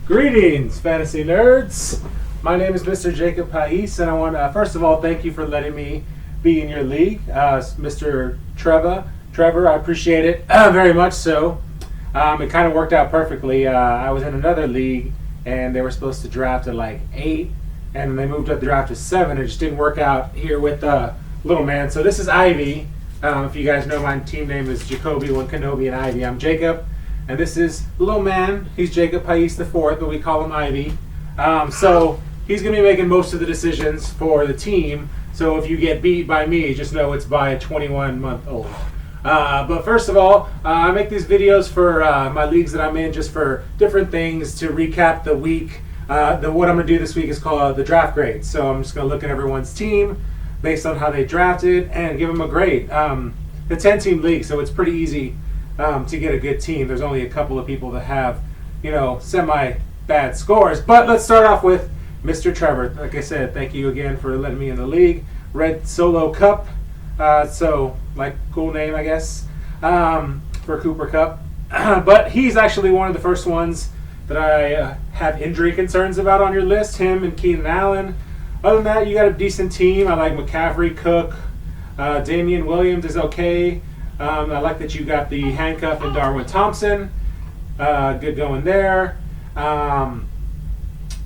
Greetings, fantasy nerds. My name is Mr. Jacob Pais, and I want to first of all thank you for letting me be in your league, Mr. Trevor, I appreciate it very much. So, it kind of worked out perfectly. I was in another league, and they were supposed to draft at like 8, and they moved up the draft to 7. It just didn't work out here with little man. So this is Ivy. If you guys know, my team name is Jacoby, One Kenobi, and Ivy. I'm Jacob. And this is little man. He's Jacob Pais the Fourth, but we call him Ivy. So he's going to be making most of the decisions for the team. So if you get beat by me, just know it's by a 21-month-old. But first of all, I make these videos for my leagues that I'm in, just for different things to recap the week. What I'm going to do this week is called the draft grade. So I'm just going to look at everyone's team based on how they drafted and give them a grade. The 10-team league, so it's pretty easy to get a good team. There's only a couple of people that have, semi-bad scores. But let's start off with Mr. Trevor. Like I said, thank you again for letting me in the league. Red Solo Cup. Cool name, I guess, for Cooper Cup. But he's actually one of the first ones that I have injury concerns about on your list, him and Keenan Allen. Other than that, you got a decent team. I like McCaffrey, Cook, Damian Williams is okay. I like that you got the handcuff and Darwin Thompson. Good going there.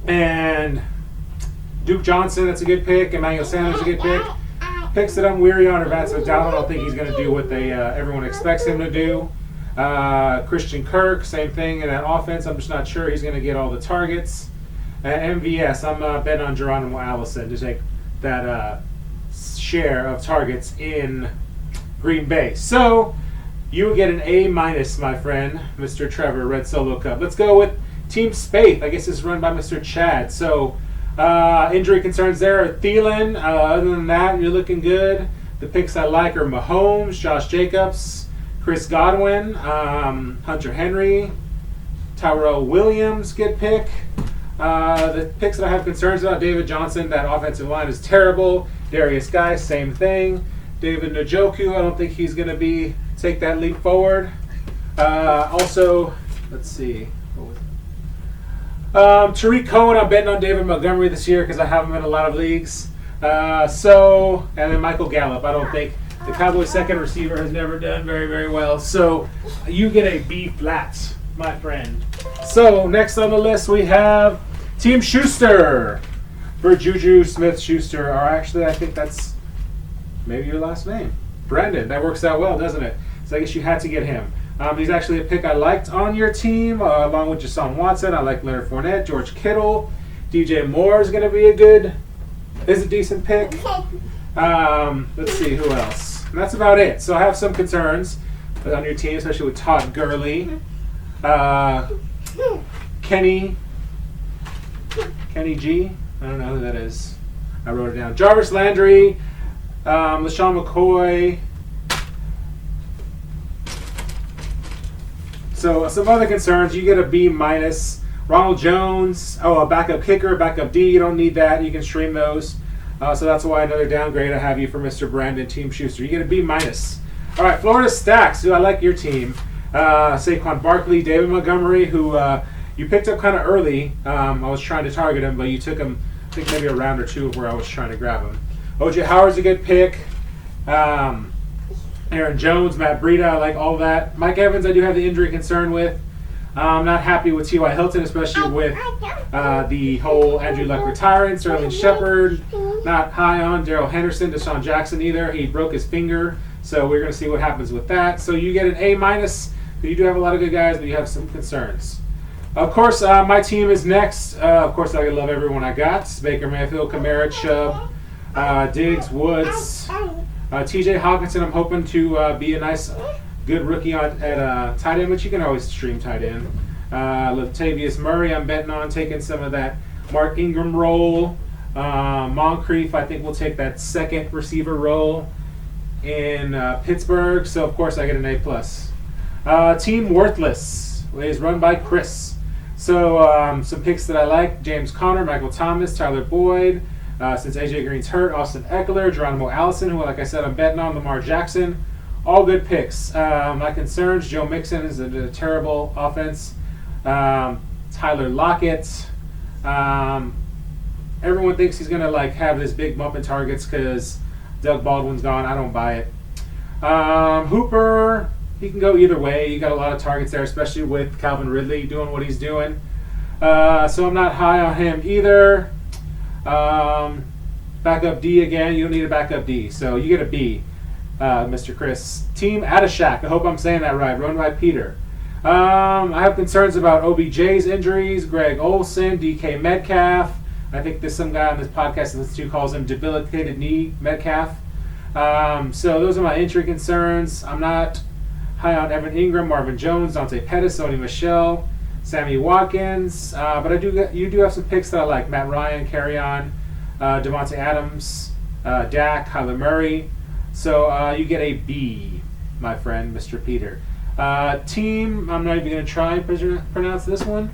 And Duke Johnson, that's a good pick. Emmanuel Sanders, a good pick. Picks that I'm weary on are Vance McDonald. I don't think he's going to do what everyone expects him to do. Christian Kirk, same thing in that offense. I'm just not sure he's going to get all the targets. MVS, I'm betting on Geronimo Allison to take that share of targets in Green Bay. So you get an A-, my friend, Mr. Trevor, Red Solo Cup. Let's go with Team Spaeth. I guess it's run by Mr. Chad. So injury concerns there are Thielen. Other than that, you're looking good. The picks I like are Mahomes, Josh Jacobs, Chris Godwin, Hunter Henry, Tyrell Williams, good pick. The picks that I have concerns about, David Johnson, that offensive line is terrible. Darius Guy, same thing. David Njoku, I don't think he's going to take that leap forward. Also, let's see. Tariq Cohen, I'm betting on David Montgomery this year because I have him in a lot of leagues. And then Michael Gallup. I don't think the Cowboys' second receiver has never done very, very well. So you get a B flat, my friend. So next on the list we have Team Schuster for Juju Smith-Schuster. Or actually, I think that's maybe your last name, Brandon. That works out well, doesn't it? So I guess you had to get him. He's actually a pick I liked on your team, along with Deshaun Watson. I like Leonard Fournette, George Kittle. DJ Moore is going to be a decent pick. Let's see, who else? And that's about it. So I have some concerns on your team, especially with Todd Gurley. Kenny G. I don't know who that is. I wrote it down. Jarvis Landry, LaShawn McCoy. So some other concerns. You get a B-. Ronald Jones. A backup kicker, backup D. You don't need that. You can stream those. So that's why another downgrade I have you for Mr. Brandon, Team Schuster. You get a B-. All right, Florida Stacks. I like your team. Saquon Barkley, David Montgomery, who you picked up kind of early. I was trying to target him, but you took him, I think maybe a round or two of where I was trying to grab him. O.J. Howard's a good pick. Aaron Jones, Matt Breida, I like all that. Mike Evans, I do have the injury concern with. I'm not happy with T.Y. Hilton, especially with the whole Andrew Luck retiring. Sterling Shepard, not high on. Darrell Henderson, Deshaun Jackson either. He broke his finger, so we're going to see what happens with that. So you get an A-. You do have a lot of good guys, but you have some concerns. Of course, my team is next. Of course, I love everyone I got. Baker Mayfield, Kamara, Chubb, Diggs, Woods, TJ Hawkinson. I'm hoping to be a nice, good rookie at tight end, but you can always stream tight end. Latavius Murray, I'm betting on taking some of that Mark Ingram role. Moncrief, I think, will take that second receiver role in Pittsburgh. So, of course, I get an A+. Team Worthless is run by Chris. So some picks that I like: James Conner, Michael Thomas, Tyler Boyd. Since AJ Green's hurt, Austin Eckler, Geronimo Allison, who, like I said, I'm betting on. Lamar Jackson. All good picks. My concerns: Joe Mixon is a terrible offense. Tyler Lockett. Everyone thinks he's gonna like have this big bump in targets because Doug Baldwin's gone. I don't buy it. Hooper, he can go either way. You got a lot of targets there, especially with Calvin Ridley doing what he's doing. So I'm not high on him either. Backup D again. You don't need a backup D, so you get a B, Mr. Chris. Team Adashak. I hope I'm saying that right. Run by Peter. I have concerns about OBJ's injuries. Greg Olsen, DK Metcalf. I think there's some guy on this podcast I listen to calls him debilitated knee Metcalf. So those are my injury concerns. I'm not high on Evan Ingram, Marvin Jones, Dante Pettis, Sony Michel, Sammy Watkins. But you do have some picks that I like. Matt Ryan, Carry-On, Devontae Adams, Dak, Kyler Murray. So you get a B, my friend, Mr. Peter. Team, I'm not even going to try and pronounce this one.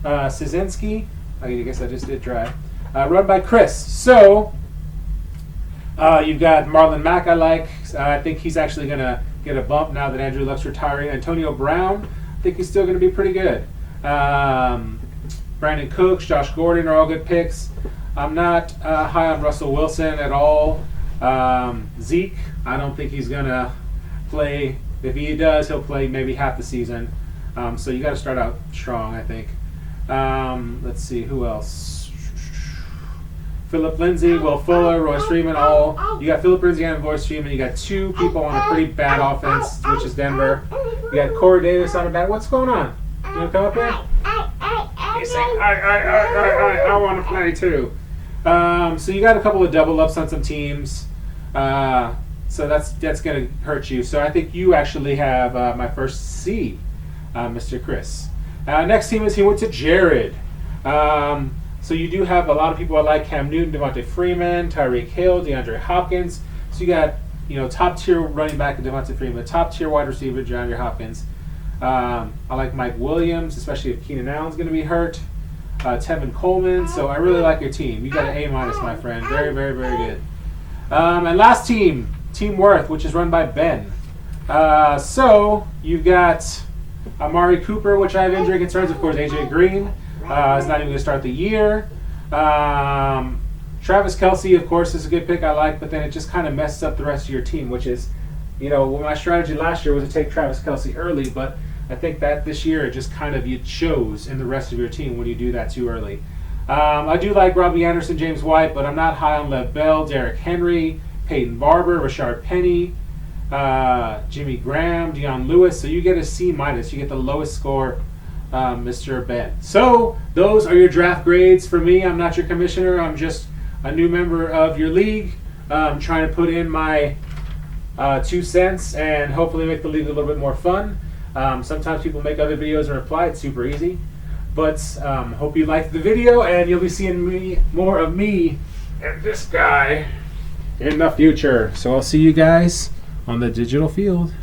Szynski. I guess I just did try. Run by Chris. So you've got Marlon Mack I like. I think he's actually going to get a bump now that Andrew Luck's retiring. Antonio Brown, I think he's still going to be pretty good. Brandon Cooks, Josh Gordon are all good picks. I'm not high on Russell Wilson at all. Zeke, I don't think he's going to play. If he does, he'll play maybe half the season. So you got to start out strong, I think. Let's see, who else? Philip Lindsay, Will Fuller, Royce Freeman, all. You got Philip Lindsay and Royce Freeman. You got two people on a pretty bad offense, which is Denver. You got Corey Davis on a bad. What's going on? You want to come up here? He's saying, I want to play too. So you got a couple of double ups on some teams. So that's going to hurt you. So I think you actually have my first C, Mr. Chris. Next team is he went to Jared. So you do have a lot of people I like: Cam Newton, Devontae Freeman, Tyreek Hill, DeAndre Hopkins. So you got top tier running back Devontae Freeman, top tier wide receiver DeAndre Hopkins. I like Mike Williams, especially if Keenan Allen's going to be hurt. Tevin Coleman. So I really like your team. You got an A-, my friend. Very, very, very good. And last team, Team Worth, which is run by Ben. So you've got Amari Cooper, which I have injury concerns. Of course, AJ Green is not even going to start the year. Travis Kelce, of course, is a good pick I like, but then it just kind of messes up the rest of your team, which is, my strategy last year was to take Travis Kelce early, but I think that this year it just kind of it shows in the rest of your team when you do that too early. I do like Robbie Anderson, James White, but I'm not high on Lev Bell, Derrick Henry, Peyton Barber, Rashard Penny, Jimmy Graham, Deion Lewis. So you get a C-. You get the lowest score, Mr. Ben. So those are your draft grades for me. I'm not your commissioner. I'm just a new member of your league. Trying to put in my 2 cents and hopefully make the league a little bit more fun. Sometimes people make other videos and reply. It's super easy. But hope you liked the video, and you'll be seeing more of me and this guy in the future. So I'll see you guys on the digital field.